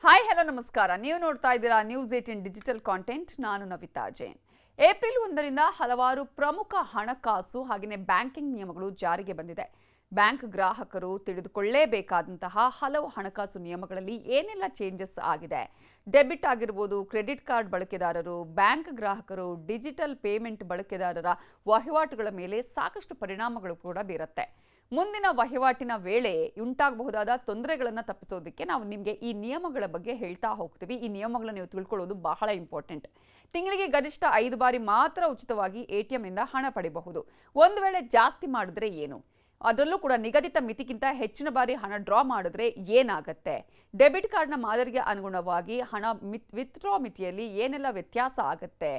Hi hello ನಮಸ್ಕಾರ. ನೀವು ನೋಡ್ತಾ ಇದ್ದೀರಾ ನ್ಯೂಸ್ 18 ಡಿಜಿಟಲ್ ಕಾಂಟೆಂಟ್. ನಾನು ನವಿತಾ ಜೈನ್. ಏಪ್ರಿಲ್ 1ರಿಂದ ಹಲವಾರು ಪ್ರಮುಖ ಹಣಕಾಸು ಹಾಗೆಯೇ ಬ್ಯಾಂಕಿಂಗ್ ನಿಯಮಗಳು ಜಾರಿಗೆ ಬಂದಿದೆ. ಬ್ಯಾಂಕ್ ಗ್ರಾಹಕರು ತಿಳಿದುಕೊಳ್ಳಲೇಬೇಕಾದಂತಹ ಹಲವು ಹಣಕಾಸು ನಿಯಮಗಳಲ್ಲಿ ಏನೆಲ್ಲ ಚೇಂಜಸ್ ಆಗಿದೆ, ಡೆಬಿಟ್ ಆಗಿರಬಹುದು, ಕ್ರೆಡಿಟ್ ಕಾರ್ಡ್ ಬಳಕೆದಾರರು, ಬ್ಯಾಂಕ್ ಗ್ರಾಹಕರು, ಡಿಜಿಟಲ್ ಪೇಮೆಂಟ್ ಬಳಕೆದಾರರ ವಹಿವಾಟುಗಳ ಮೇಲೆ ಸಾಕಷ್ಟು ಪರಿಣಾಮಗಳು ಕೂಡ ಬೀರುತ್ತೆ. ಮುಂದಿನ ವಹಿವಾಟಿನ ವೇಳೆ ಉಂಟಾಗಬಹುದಾದ ತೊಂದರೆಗಳನ್ನು ತಪ್ಪಿಸೋದಕ್ಕೆ ನಾವು ನಿಮಗೆ ಈ ನಿಯಮಗಳ ಬಗ್ಗೆ ಹೇಳ್ತಾ ಹೋಗ್ತೀವಿ. ಈ ನಿಯಮಗಳನ್ನು ನೀವು ತಿಳ್ಕೊಳ್ಳೋದು ಬಹಳ ಇಂಪಾರ್ಟೆಂಟ್. ತಿಂಗಳಿಗೆ ಗರಿಷ್ಠ 5 ಬಾರಿ ಮಾತ್ರ ಉಚಿತವಾಗಿ ATMನಿಂದ ಹಣ ಪಡೆಯಬಹುದು. ಒಂದು ವೇಳೆ ಜಾಸ್ತಿ ಮಾಡಿದ್ರೆ ಏನು, ಅದರಲ್ಲೂ ಕೂಡ ನಿಗದಿತ ಮಿತಿಗಿಂತ ಹೆಚ್ಚಿನ ಬಾರಿ ಹಣ ಡ್ರಾ ಮಾಡಿದ್ರೆ ಏನಾಗುತ್ತೆ, ಡೆಬಿಟ್ ಕಾರ್ಡ್ನ ಮಾದರಿಗೆ ಅನುಗುಣವಾಗಿ ಹಣ ವಿತ್ಡ್ರಾ ಮಿತಿಯಲ್ಲಿ ಏನೆಲ್ಲ ವ್ಯತ್ಯಾಸ ಆಗುತ್ತೆ,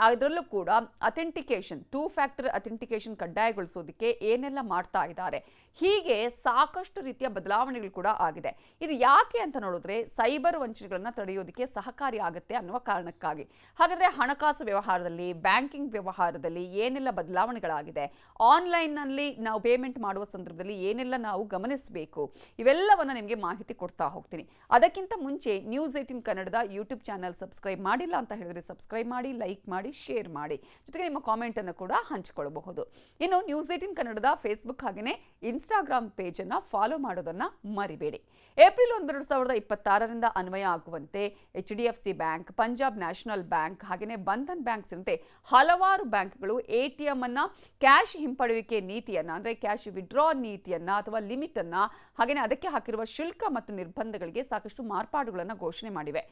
ಅದರಲ್ಲೂ ಕೂಡ ಅಥೆಂಟಿಕೇಶನ್ 2 ಫ್ಯಾಕ್ಟರ್ ಅಥೆಂಟಿಕೇಶನ್ ಕಡ್ಡಾಯಗೊಳಿಸೋದಕ್ಕೆ ಏನೆಲ್ಲ ಮಾಡ್ತಾ ಇದ್ದಾರೆ, ಹೀಗೆ ಸಾಕಷ್ಟು ರೀತಿಯ ಬದಲಾವಣೆಗಳು ಕೂಡ ಆಗಿದೆ. ಇದು ಯಾಕೆ ಅಂತ ನೋಡಿದ್ರೆ ಸೈಬರ್ ವಂಚನೆಗಳನ್ನು ತಡೆಯೋದಕ್ಕೆ ಸಹಕಾರಿ ಆಗುತ್ತೆ ಅನ್ನುವ ಕಾರಣಕ್ಕಾಗಿ. ಹಾಗಾದರೆ ಹಣಕಾಸು ವ್ಯವಹಾರದಲ್ಲಿ, ಬ್ಯಾಂಕಿಂಗ್ ವ್ಯವಹಾರದಲ್ಲಿ ಏನೆಲ್ಲ ಬದಲಾವಣೆಗಳಾಗಿದೆ, ಆನ್ಲೈನ್ನಲ್ಲಿ ನಾವು ಪೇಮೆಂಟ್ ಮಾಡುವ ಸಂದರ್ಭದಲ್ಲಿ ಏನೆಲ್ಲ ನಾವು ಗಮನಿಸಬೇಕು, ಇವೆಲ್ಲವನ್ನು ನಿಮಗೆ ಮಾಹಿತಿ ಕೊಡ್ತಾ ಹೋಗ್ತೀನಿ. ಅದಕ್ಕಿಂತ ಮುಂಚೆ ನ್ಯೂಸ್ 18 ಕನ್ನಡದ ಯೂಟ್ಯೂಬ್ ಚಾನಲ್ ಸಬ್ಸ್ಕ್ರೈಬ್ ಮಾಡಿಲ್ಲ ಅಂತ ಹೇಳಿದ್ರೆ ಸಬ್ಸ್ಕ್ರೈಬ್ ಮಾಡಿ, ಲೈಕ್ ಮಾಡಿ, ಶೇರ್ ಮಾಡಿ, ಜೊತೆಗೆ ನಿಮ್ಮ ಕಾಮೆಂಟ್ ಅನ್ನು ಕೂಡ ಹಂಚಿಕೊಳ್ಳಬಹುದು. ಇನ್ನು ನ್ಯೂಸ್ 18 ಕನ್ನಡದ ಫೇಸ್ಬುಕ್ ಹಾಗೆಯೇ ಇನ್ಸ್ಟಾಗ್ರಾಮ್ ಪೇಜ್ ಅನ್ನು ಫಾಲೋ ಮಾಡೋದನ್ನ ಮರಿಬೇಡಿ. ಏಪ್ರಿಲ್ 1, 2026ರಿಂದ ಅನ್ವಯ ಆಗುವಂತೆ HDFC bank, Punjab national bank ಹಾಗೆಯೇ ಬಂಧನ್ ಬ್ಯಾಂಕ್ ಸೇರಿದಂತೆ ಹಲವಾರು ಬ್ಯಾಂಕ್ಗಳು ATM ಅನ್ನ ಕ್ಯಾಶ್ ಹಿಂಪಡೆಯುವಿಕೆ ನೀತಿಯನ್ನ ಅಂದ್ರೆ ಕ್ಯಾಶ್ ವಿಡ್ರಾ ನೀತಿಯನ್ನ ಅಥವಾ ಲಿಮಿಟ್ ಅನ್ನ ಹಾಗೆಯೇ ಅದಕ್ಕೆ ಹಾಕಿರುವ ಶುಲ್ಕ ಮತ್ತು ನಿರ್ಬಂಧಗಳಿಗೆ ಸಾಕಷ್ಟು ಮಾರ್ಪಾಡುಗಳನ್ನು ಘೋಷಣೆ ಮಾಡಿವೆ.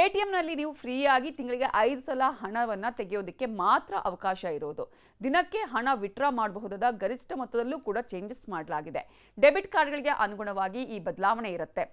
ATMನಲ್ಲಿ ನೀವು ಫ್ರೀಯಾಗಿ ತಿಂಗಳಿಗೆ 5 ಸಲ ಹಣವನ್ನ ತೆಗೆಯೋದಕ್ಕೆ ಮಾತ್ರ ಅವಕಾಶ ಇರೋದು. ದಿನಕ್ಕೆ ಹಣ ವಿಡ್ರಾ ಮಾಡಬಹುದಾದ ಗರಿಷ್ಠ ಮೊತ್ತದಲ್ಲೂ ಕೂಡ ಚೇಂಜಸ್ ಮಾಡಲಾಗಿದೆ. ಡೆಬಿಟ್ ಕಾರ್ಡ್ಗಳಿಗೆ ಅನುಗುಣವಾಗಿ ಈ ಬದಲಾವಣೆ ಇರುತ್ತೆ.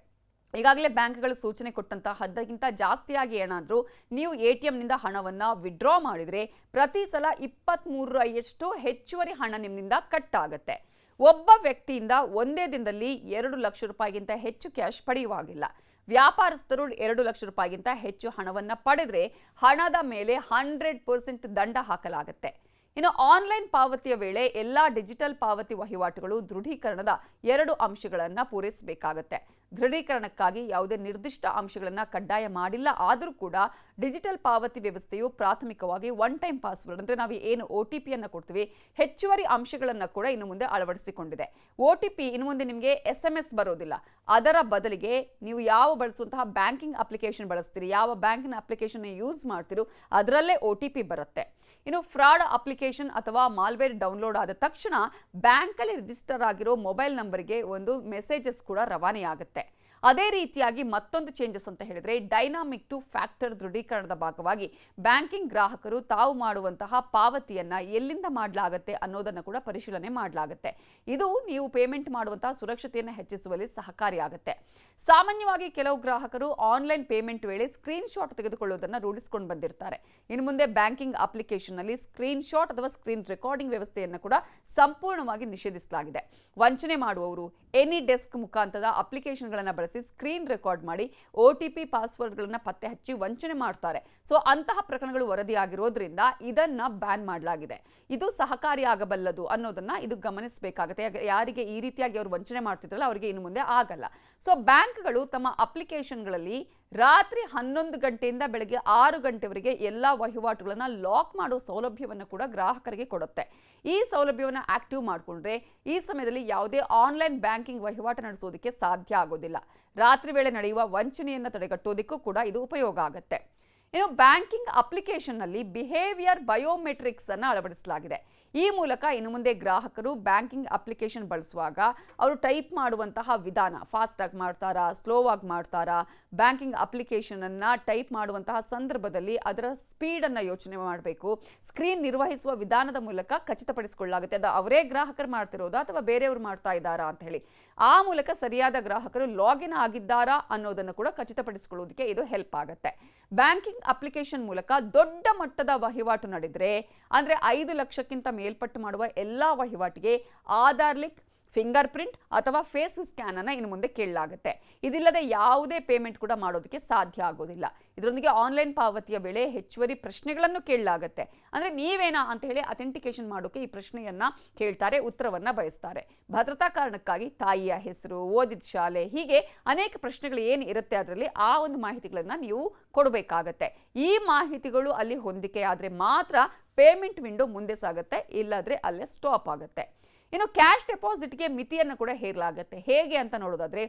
ಈಗಾಗಲೇ ಬ್ಯಾಂಕ್ಗಳು ಸೂಚನೆ ಕೊಟ್ಟಂತಹ ಹದ್ದಕ್ಕಿಂತ ಜಾಸ್ತಿಯಾಗಿ ಏನಾದರೂ ನೀವು ATMನಿಂದ ಹಣವನ್ನು ವಿಡ್ರಾ ಮಾಡಿದರೆ ಪ್ರತಿ ಸಲ 23% ಹೆಚ್ಚುವರಿ ಹಣ ನಿಮ್ಮಿಂದ ಕಟ್ ಆಗುತ್ತೆ. ಒಬ್ಬ ವ್ಯಕ್ತಿಯಿಂದ ಒಂದೇ ದಿನದಲ್ಲಿ 2 ಲಕ್ಷ ರೂಪಾಯಿಗಿಂತ ಹೆಚ್ಚು ಕ್ಯಾಶ್ ಪಡೆಯುವಾಗಿಲ್ಲ. ವ್ಯಾಪಾರಸ್ಥರು 2 ಲಕ್ಷ ರೂಪಾಯಿಗಿಂತ ಹೆಚ್ಚು ಹಣವನ್ನು ಪಡೆದರೆ ಹಣದ ಮೇಲೆ 100% ದಂಡ ಹಾಕಲಾಗುತ್ತೆ. ಇನ್ನು ಆನ್ಲೈನ್ ಪಾವತಿಯ ವೇಳೆ ಎಲ್ಲ ಡಿಜಿಟಲ್ ಪಾವತಿ ವಹಿವಾಟುಗಳು ದೃಢೀಕರಣದ 2 ಅಂಶಗಳನ್ನು ಪೂರೈಸಬೇಕಾಗುತ್ತೆ. ದೃಢೀಕರಣಕ್ಕಾಗಿ ಯಾವುದೇ ನಿರ್ದಿಷ್ಟ ಅಂಶಗಳನ್ನು ಕಡ್ಡಾಯ ಮಾಡಿಲ್ಲ. ಆದರೂ ಕೂಡ ಡಿಜಿಟಲ್ ಪಾವತಿ ವ್ಯವಸ್ಥೆಯು ಪ್ರಾಥಮಿಕವಾಗಿ ಒನ್ ಟೈಮ್ ಪಾಸ್ವರ್ಡ್ ಅಂದರೆ ನಾವು ಏನು OTPಯನ್ನು ಕೊಡ್ತೀವಿ, ಹೆಚ್ಚುವರಿ ಅಂಶಗಳನ್ನು ಕೂಡ ಇನ್ನು ಮುಂದೆ ಅಳವಡಿಸಿಕೊಂಡಿದೆ. OTP ಇನ್ನು ಮುಂದೆ ನಿಮಗೆ SMS ಬರೋದಿಲ್ಲ. ಅದರ ಬದಲಿಗೆ ನೀವು ಯಾವ ಬಳಸುವಂತಹ ಬ್ಯಾಂಕಿಂಗ್ ಅಪ್ಲಿಕೇಶನ್ ಬಳಸ್ತೀರಿ, ಯಾವ ಬ್ಯಾಂಕಿನ ಅಪ್ಲಿಕೇಶನ್ ಯೂಸ್ ಮಾಡ್ತೀರೋ ಅದರಲ್ಲೇ OTP ಬರುತ್ತೆ. ಇನ್ನು ಫ್ರಾಡ್ ಅಪ್ಲಿಕೇಶನ್ ಅಥವಾ ಮಾಲ್ವೇರ್ ಡೌನ್ಲೋಡ್ ಆದ ತಕ್ಷಣ ಬ್ಯಾಂಕಲ್ಲಿ ರಿಜಿಸ್ಟರ್ ಆಗಿರೋ ಮೊಬೈಲ್ ನಂಬರ್ಗೆ ಒಂದು ಮೆಸೇಜಸ್ ಕೂಡ ರವಾನೆಯಾಗುತ್ತೆ. ಅದೇ ರೀತಿಯಾಗಿ ಮತ್ತೊಂದು ಚೇಂಜಸ್ ಅಂತ ಹೇಳಿದ್ರೆ ಡೈನಾಮಿಕ್ 2 ಫ್ಯಾಕ್ಟರ್ ದೃಢೀಕರಣದ ಭಾಗವಾಗಿ ಬ್ಯಾಂಕಿಂಗ್ ಗ್ರಾಹಕರು ತಾವು ಮಾಡುವಂತಹ ಪಾವತಿಯನ್ನ ಎಲ್ಲಿಂದ ಮಾಡಲಾಗುತ್ತೆ ಅನ್ನೋದನ್ನು ಕೂಡ ಪರಿಶೀಲನೆ ಮಾಡಲಾಗುತ್ತೆ. ಇದು ನೀವು ಪೇಮೆಂಟ್ ಮಾಡುವಂತಹ ಸುರಕ್ಷತೆಯನ್ನು ಹೆಚ್ಚಿಸುವಲ್ಲಿ ಸಹಕಾರಿಯಾಗುತ್ತೆ. ಸಾಮಾನ್ಯವಾಗಿ ಕೆಲವು ಗ್ರಾಹಕರು ಆನ್ಲೈನ್ ಪೇಮೆಂಟ್ ವೇಳೆ ಸ್ಕ್ರೀನ್ ಶಾಟ್ ತೆಗೆದುಕೊಳ್ಳುವುದನ್ನು ರೂಢಿಸಿಕೊಂಡು ಬಂದಿರ್ತಾರೆ. ಇನ್ನು ಮುಂದೆ ಬ್ಯಾಂಕಿಂಗ್ ಅಪ್ಲಿಕೇಶನ್ ನಲ್ಲಿ ಸ್ಕ್ರೀನ್ ಶಾಟ್ ಅಥವಾ ಸ್ಕ್ರೀನ್ ರೆಕಾರ್ಡಿಂಗ್ ವ್ಯವಸ್ಥೆಯನ್ನು ಕೂಡ ಸಂಪೂರ್ಣವಾಗಿ ನಿಷೇಧಿಸಲಾಗಿದೆ. ವಂಚನೆ ಮಾಡುವವರು ಎನಿ ಡೆಸ್ಕ್ ಮುಖಾಂತರ ಅಪ್ಲಿಕೇಶನ್ಗಳನ್ನು ಬಳಸಿ ಸ್ಕ್ರೀನ್ ರೆಕಾರ್ಡ್ ಮಾಡಿ OTP ಪಾಸ್ವರ್ಡ್ಗಳನ್ನು ಪತ್ತೆ ಹಚ್ಚಿ ವಂಚನೆ ಮಾಡ್ತಾರೆ. ಸೊ ಅಂತಹ ಪ್ರಕರಣಗಳು ವರದಿಯಾಗಿರೋದ್ರಿಂದ ಇದನ್ನ ಬ್ಯಾನ್ ಮಾಡಲಾಗಿದೆ. ಇದು ಸಹಕಾರಿಯಾಗಬಲ್ಲದು ಅನ್ನೋದನ್ನ ಇದು ಗಮನಿಸಬೇಕಾಗುತ್ತೆ. ಯಾರಿಗೆ ಈ ರೀತಿಯಾಗಿ ಅವರು ವಂಚನೆ ಮಾಡ್ತಿದ್ರಲ್ಲ ಅವರಿಗೆ ಇನ್ನು ಮುಂದೆ ಆಗಲ್ಲ. ಸೊ ಬ್ಯಾಂಕ್ಗಳು ತಮ್ಮ ಅಪ್ಲಿಕೇಶನ್ಗಳಲ್ಲಿ ರಾತ್ರಿ 11 ಗಂಟೆಯಿಂದ ಬೆಳಗ್ಗೆ 6 ಗಂಟೆವರೆಗೆ ಎಲ್ಲ ವಹಿವಾಟುಗಳನ್ನು ಲಾಕ್ ಮಾಡೋ ಸೌಲಭ್ಯವನ್ನು ಕೂಡ ಗ್ರಾಹಕರಿಗೆ ಕೊಡುತ್ತೆ. ಈ ಸೌಲಭ್ಯವನ್ನು ಆಕ್ಟಿವ್ ಮಾಡಿಕೊಂಡ್ರೆ ಈ ಸಮಯದಲ್ಲಿ ಯಾವುದೇ ಆನ್ಲೈನ್ ಬ್ಯಾಂಕಿಂಗ್ ವಹಿವಾಟು ನಡೆಸೋದಕ್ಕೆ ಸಾಧ್ಯ ಆಗೋದಿಲ್ಲ. ರಾತ್ರಿ ವೇಳೆ ನಡೆಯುವ ವಂಚನೆಯನ್ನು ತಡೆಗಟ್ಟೋದಕ್ಕೂ ಕೂಡ ಇದು ಉಪಯೋಗ ಆಗುತ್ತೆ. ಇನ್ನು ಬ್ಯಾಂಕಿಂಗ್ ಅಪ್ಲಿಕೇಶನ್ನಲ್ಲಿ ಬಿಹೇವಿಯರ್ ಬಯೋಮೆಟ್ರಿಕ್ಸ್ ಅನ್ನು ಅಳವಡಿಸಲಾಗಿದೆ. ಈ ಮೂಲಕ ಇನ್ನು ಮುಂದೆ ಗ್ರಾಹಕರು ಬ್ಯಾಂಕಿಂಗ್ ಅಪ್ಲಿಕೇಶನ್ ಬಳಸುವಾಗ ಅವರು ಟೈಪ್ ಮಾಡುವಂತಹ ವಿಧಾನ ಫಾಸ್ಟ್ ಆಗಿ ಮಾಡ್ತಾರಾ, ಸ್ಲೋ ಆಗಿ ಮಾಡ್ತಾರಾ, ಬ್ಯಾಂಕಿಂಗ್ ಅಪ್ಲಿಕೇಶನ್ ಅನ್ನ ಟೈಪ್ ಮಾಡುವಂತಹ ಸಂದರ್ಭದಲ್ಲಿ ಅದರ ಸ್ಪೀಡ್ ಅನ್ನು ಯೋಚನೆ ಮಾಡಬೇಕು. ಸ್ಕ್ರೀನ್ ನಿರ್ವಹಿಸುವ ವಿಧಾನದ ಮೂಲಕ ಖಚಿತಪಡಿಸಿಕೊಳ್ಳಲಾಗುತ್ತೆ ಅದು ಅವರೇ ಗ್ರಾಹಕರು ಮಾಡ್ತಿರೋದಾ ಅಥವಾ ಬೇರೆಯವರು ಮಾಡ್ತಾ ಇದ್ದಾರಾ ಅಂತ ಹೇಳಿ. ಆ ಮೂಲಕ ಸರಿಯಾದ ಗ್ರಾಹಕರು ಲಾಗಿನ್ ಆಗಿದ್ದಾರಾ ಅನ್ನೋದನ್ನು ಕೂಡ ಖಚಿತಪಡಿಸಿಕೊಳ್ಳೋದಕ್ಕೆ ಇದು ಹೆಲ್ಪ್ ಆಗುತ್ತೆ. ಬ್ಯಾಂಕಿಂಗ್ ಅಪ್ಲಿಕೇಶನ್ ಮೂಲಕ ದೊಡ್ಡ ಮಟ್ಟದ ವಹಿವಾಟು ನಡೆದರೆ ಅಂದ್ರೆ 5 ಲಕ್ಷಕ್ಕಿಂತ ಮೇಲ್ಪಟ್ಟು ಮಾಡುವ ಎಲ್ಲಾ ವಹಿವಾಟಿಗೆ ಆಧಾರ್ ಲಿಂಕ್, ಫಿಂಗರ್ ಪ್ರಿಂಟ್ ಅಥವಾ ಫೇಸ್ ಸ್ಕ್ಯಾನ್ ಅನ್ನ ಇನ್ನು ಮುಂದೆ ಕೇಳಲಾಗುತ್ತೆ. ಇದಿಲ್ಲದೆ ಯಾವುದೇ ಪೇಮೆಂಟ್ ಕೂಡ ಮಾಡೋದಕ್ಕೆ ಸಾಧ್ಯ ಆಗೋದಿಲ್ಲ. ಇದರೊಂದಿಗೆ ಆನ್ಲೈನ್ ಪಾವತಿಯ ವೇಳೆ ಹೆಚ್ಚುವರಿ ಪ್ರಶ್ನೆಗಳನ್ನು ಕೇಳಲಾಗುತ್ತೆ. ಅಂದ್ರೆ ನೀವೇನಾ ಅಂತ ಹೇಳಿ ಅಥೆಂಟಿಕೇಶನ್ ಮಾಡೋಕೆ ಈ ಪ್ರಶ್ನೆಯನ್ನ ಕೇಳ್ತಾರೆ, ಉತ್ತರವನ್ನ ಬಯಸ್ತಾರೆ. ಭದ್ರತಾ ಕಾರಣಕ್ಕಾಗಿ ತಾಯಿಯ ಹೆಸರು, ಓದಿದ ಶಾಲೆ, ಹೀಗೆ ಅನೇಕ ಪ್ರಶ್ನೆಗಳು ಏನು ಇರುತ್ತೆ ಅದರಲ್ಲಿ ಆ ಒಂದು ಮಾಹಿತಿಗಳನ್ನ ನೀವು ಕೊಡಬೇಕಾಗತ್ತೆ. ಈ ಮಾಹಿತಿಗಳು ಅಲ್ಲಿ ಹೊಂದಿಕೆ ಆದ್ರೆ ಮಾತ್ರ ಪೇಮೆಂಟ್ ವಿಂಡೋ ಮುಂದೆ ಸಾಗುತ್ತೆ, ಇಲ್ಲಾದ್ರೆ ಅಲ್ಲೇ ಸ್ಟಾಪ್ ಆಗುತ್ತೆ. ಇನ್ನು ಕ್ಯಾಶ್ ಡೆಪಾಸಿಟ್ಗೆ ಮಿತಿಯನ್ನು ಕೂಡ ಹೇರಲಾಗುತ್ತೆ. ಹೇಗೆ ಅಂತ ನೋಡೋದಾದ್ರೆ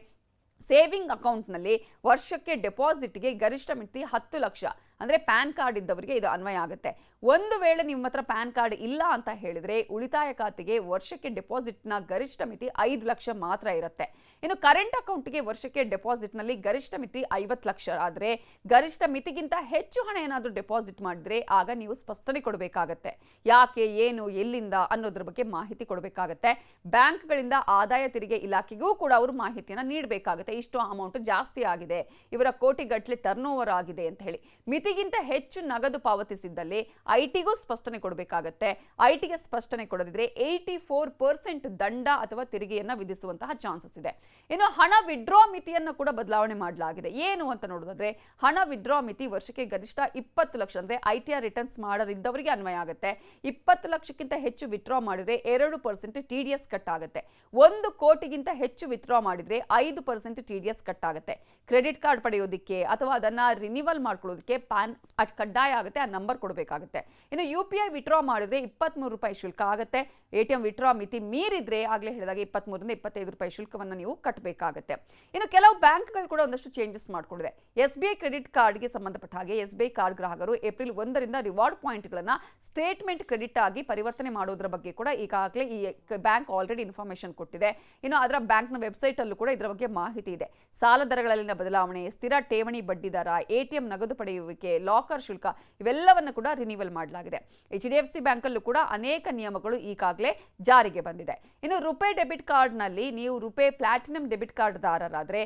ಸೇವಿಂಗ್ ಅಕೌಂಟ್ನಲ್ಲಿ ವರ್ಷಕ್ಕೆ ಡೆಪಾಸಿಟ್ಗೆ ಗರಿಷ್ಠ ಮಿತಿ 10 ಲಕ್ಷ. ಅಂದರೆ ಪ್ಯಾನ್ ಕಾರ್ಡ್ ಇದ್ದವರಿಗೆ ಇದು ಅನ್ವಯ ಆಗುತ್ತೆ. ಒಂದು ವೇಳೆ ನಿಮ್ಮ ಹತ್ರ ಪ್ಯಾನ್ ಕಾರ್ಡ್ ಇಲ್ಲ ಅಂತ ಹೇಳಿದ್ರೆ ಉಳಿತಾಯ ಖಾತೆಗೆ ವರ್ಷಕ್ಕೆ ಡೆಪಾಸಿಟ್ನ ಗರಿಷ್ಠ ಮಿತಿ 5 ಲಕ್ಷ ಮಾತ್ರ ಇರುತ್ತೆ. ಇನ್ನು ಕರೆಂಟ್ ಅಕೌಂಟ್ಗೆ ವರ್ಷಕ್ಕೆ ಡೆಪಾಸಿಟ್ನಲ್ಲಿ ಗರಿಷ್ಠ ಮಿತಿ 50 ಲಕ್ಷ ಆದರೆ ಗರಿಷ್ಠ ಮಿತಿಗಿಂತ ಹೆಚ್ಚು ಹಣ ಏನಾದರೂ ಡೆಪಾಸಿಟ್ ಮಾಡಿದ್ರೆ ಆಗ ನೀವು ಸ್ಪಷ್ಟನೆ ಕೊಡಬೇಕಾಗತ್ತೆ. ಯಾಕೆ, ಏನು, ಎಲ್ಲಿಂದ ಅನ್ನೋದ್ರ ಬಗ್ಗೆ ಮಾಹಿತಿ ಕೊಡಬೇಕಾಗತ್ತೆ. ಬ್ಯಾಂಕ್ಗಳಿಂದ ಆದಾಯ ತೆರಿಗೆ ಇಲಾಖೆಗೂ ಕೂಡ ಅವರು ಮಾಹಿತಿಯನ್ನು ನೀಡಬೇಕಾಗುತ್ತೆ. ಇಷ್ಟು ಅಮೌಂಟ್ ಜಾಸ್ತಿ ಆಗಿದೆ, ಇವರ ಕೋಟಿಗಟ್ಟಲೆ ಟರ್ನ್ ಓವರ್ ಆಗಿದೆ ಅಂತ ಹೇಳಿ. ಮಿತಿಗಿಂತ ಹೆಚ್ಚು ನಗದು ಪಾವತಿಸಿದ್ದಲ್ಲಿ ಐಟಿಗೂ ಸ್ಪಷ್ಟನೆ ಕೊಡಬೇಕಾಗತ್ತೆ. ಐಟಿಗೆ ಸ್ಪಷ್ಟನೆ ಕೊಡದಿದ್ರೆ 84% ದಂಡ ಅಥವಾ ತೆರಿಗೆಯನ್ನ ವಿಧಿಸುವಂತಹ ಚಾನ್ಸಸ್ ಇದೆ. ಇನ್ನು ಹಣ ವಿಡ್ರಾ ಮಿತಿಯನ್ನು ಕೂಡ ಬದಲಾವಣೆ ಮಾಡಲಾಗಿದೆ. ಏನು ಅಂತ ನೋಡೋದಾದ್ರೆ ಹಣ ವಿಡ್ರಾ ಮಿತಿ ವರ್ಷಕ್ಕೆ ಗರಿಷ್ಠ 20 ಲಕ್ಷ ಅಂದ್ರೆ ITR ರಿಟರ್ನ್ಸ್ ಮಾಡದಿದ್ದವರಿಗೆ ಅನ್ವಯ ಆಗುತ್ತೆ. 20 ಲಕ್ಷಕ್ಕಿಂತ ಹೆಚ್ಚು ವಿತ್ಡ್ರಾ ಮಾಡಿದ್ರೆ 2% TDS ಕಟ್ ಆಗುತ್ತೆ. 1 ಕೋಟಿಗಿಂತ ಹೆಚ್ಚು ವಿತ್ಡ್ರಾ ಮಾಡಿದ್ರೆ 5% TDS ಕಟ್ ಆಗುತ್ತೆ. ಕ್ರೆಡಿಟ್ ಕಾರ್ಡ್ ಪಡೆಯೋದಕ್ಕೆ ಅಥವಾ ಅದನ್ನ ರಿನಿವಲ್ ಮಾಡ್ಕೊಳ್ಳೋದಕ್ಕೆ ಪ್ಯಾನ್ ಕಡ್ಡಾಯ ಆಗುತ್ತೆ, ಆ ನಂಬರ್ ಕೊಡಬೇಕಾಗುತ್ತೆ. ಇನ್ನು UPI ವಿತ್ಡ್ರಾ ಮಾಡಿದ್ರೆ 23 ರೂಪಾಯಿ ಶುಲ್ಕ ಆಗುತ್ತೆ. ATM ವಿತ್ಡ್ರಾ ಮಿತಿ ಮೀರಿದ್ರೆ ಆಗಲೇ ಹೇಳಿದಾಗ 23 ರಿಂದ 25 ರೂಪಾಯಿ ಶುಲ್ಕವನ್ನು ನೀವು ಕಟ್ಟಬೇಕಾಗುತ್ತೆ. ಇನ್ನು ಕೆಲವು ಬ್ಯಾಂಕ್ಗಳು ಕೂಡ ಒಂದಷ್ಟು ಚೇಂಜಸ್ ಮಾಡಿಕೊಂಡಿದೆ. SBI ಕ್ರೆಡಿಟ್ ಕಾರ್ಡ್ಗೆ ಸಂಬಂಧಪಟ್ಟ ಹಾಗೆ SBI ಕಾರ್ಡ್ ಗ್ರಾಹಕರು ಏಪ್ರಿಲ್ 1 ರಿಂದ ರಿವಾರ್ಡ್ ಪಾಯಿಂಟ್ಗಳನ್ನು ಸ್ಟೇಟ್ಮೆಂಟ್ ಕ್ರೆಡಿಟ್ ಆಗಿ ಪರಿವರ್ತನೆ ಮಾಡೋದ್ರ ಬಗ್ಗೆ ಕೂಡ ಈಗಾಗಲೇ ಈ ಬ್ಯಾಂಕ್ ಆಲ್ರೆಡಿ ಇನ್ಫಾರ್ಮೇಶನ್ ಕೊಟ್ಟಿದೆ. ಇನ್ನು ಅದರ ಬ್ಯಾಂಕ್ನ ವೆಬ್ಸೈಟ್ ಅಲ್ಲೂ ಕೂಡ ಇದರ ಬಗ್ಗೆ ಮಾಹಿತಿ ಇದೆ. ಸಾಲ ದರಗಳಲ್ಲಿನ ಬದಲಾವಣೆ, ಸ್ಥಿರ ಠೇವಣಿ ಬಡ್ಡಿ ದರ, ATM ನಗದು ಪಡೆಯುವಿಕೆ, ಲಾಕರ್ ಶುಲ್ಕ ಇವೆಲ್ಲವನ್ನು ಕೂಡ ರಿನಿವಲ್ ಮಾಡಲಾಗಿದೆ. HDFC ಬ್ಯಾಂಕಲ್ಲೂ ಕೂಡ ಅನೇಕ ನಿಯಮಗಳು ಈಗಾಗಲೇ ಜಾರಿಗೆ ಬಂದಿದೆ. ಇನ್ನು ರುಪೇ ಡೆಬಿಟ್ ಕಾರ್ಡ್ನಲ್ಲಿ ನೀವು ರುಪೇ ಪ್ಲಾಟಿನಂ ಡೆಬಿಟ್ ಕಾರ್ಡ್ ದಾರರಾದರೆ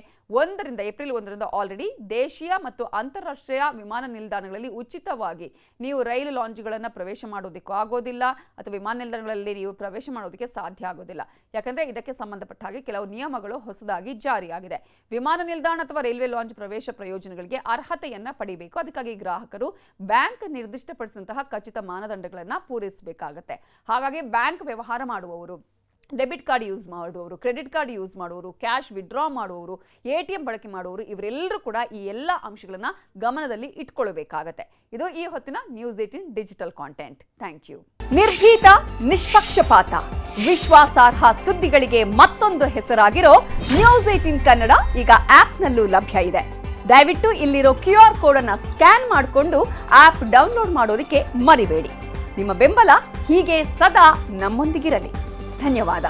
ಏಪ್ರಿಲ್ 1 ರಿಂದ ಆಲ್ರೆಡಿ ದೇಶೀಯ ಮತ್ತು ಅಂತಾರಾಷ್ಟ್ರೀಯ ವಿಮಾನ ನಿಲ್ದಾಣಗಳಲ್ಲಿ ಉಚಿತವಾಗಿ ನೀವು ರೈಲು ಲಾಂಜ್ಗಳನ್ನು ಪ್ರವೇಶ ಮಾಡೋದಕ್ಕೂ ಆಗೋದಿಲ್ಲ ಅಥವಾ ವಿಮಾನ ನಿಲ್ದಾಣಗಳಲ್ಲಿ ನೀವು ಪ್ರವೇಶ ಮಾಡೋದಕ್ಕೆ ಸಾಧ್ಯ ಆಗೋದಿಲ್ಲ. ಯಾಕಂದ್ರೆ ಇದಕ್ಕೆ ಸಂಬಂಧಪಟ್ಟ ಹಾಗೆ ಕೆಲವು ನಿಯಮಗಳು ಹೊಸದಾಗಿ ಜಾರಿಯಾಗಿದೆ. ವಿಮಾನ ನಿಲ್ದಾಣ ಅಥವಾ ರೈಲ್ವೆ ಲಾಂಜ್ ಪ್ರವೇಶ ಪ್ರಯೋಜನಗಳಿಗೆ ಅರ್ಹತೆಯನ್ನ ಪಡಿಬೇಕು. ಅದಕ್ಕಾಗಿ ಗ್ರಾಹಕರು ಬ್ಯಾಂಕ್ ನಿರ್ದಿಷ್ಟಪಡಿಸಿದಂತಹ ಖಚಿತ ಮಾನದಂಡಗಳನ್ನು ಪೂರೈಸಬೇಕಾಗತ್ತೆ. ಹಾಗಾಗಿ ಬ್ಯಾಂಕ್ ವ್ಯವಹಾರ ಮಾಡುವವರು, ಡೆಬಿಟ್ ಕಾರ್ಡ್ ಯೂಸ್ ಮಾಡುವವರು, ಕ್ರೆಡಿಟ್ ಕಾರ್ಡ್ ಯೂಸ್ ಮಾಡುವವರು, ಕ್ಯಾಶ್ ವಿಡ್ರಾ ಮಾಡುವವರು, ATM ಬಳಕೆ ಮಾಡುವವರು ಇವರೆಲ್ಲರೂ ಕೂಡ ಈ ಎಲ್ಲ ಅಂಶಗಳನ್ನ ಗಮನದಲ್ಲಿ ಇಟ್ಕೊಳ್ಳಬೇಕಾಗತ್ತೆ. ಇದು ಈ ಹೊತ್ತಿನ news 18 digital content. Thank you. ನಿರ್ಭೀತ, ನಿಷ್ಪಕ್ಷಪಾತ, ವಿಶ್ವಾಸಾರ್ಹ ಸುದ್ದಿಗಳಿಗೆ ಮತ್ತೊಂದು ಹೆಸರಾಗಿರೋ ನ್ಯೂಸ್ 18 ಕನ್ನಡ ಈಗ ಆಪ್ನಲ್ಲೂ ಲಭ್ಯ ಇದೆ. ದಯವಿಟ್ಟು ಇಲ್ಲಿರೋ QR ಕೋಡ್ ಅನ್ನ ಸ್ಕ್ಯಾನ್ ಮಾಡಿಕೊಂಡು ಆಪ್ ಡೌನ್ಲೋಡ್ ಮಾಡೋದಕ್ಕೆ ಮರಿಬೇಡಿ. ನಿಮ್ಮ ಬೆಂಬಲ ಹೀಗೆ ಸದಾ ನಮ್ಮೊಂದಿಗಿರಲಿ. ಧನ್ಯವಾದ.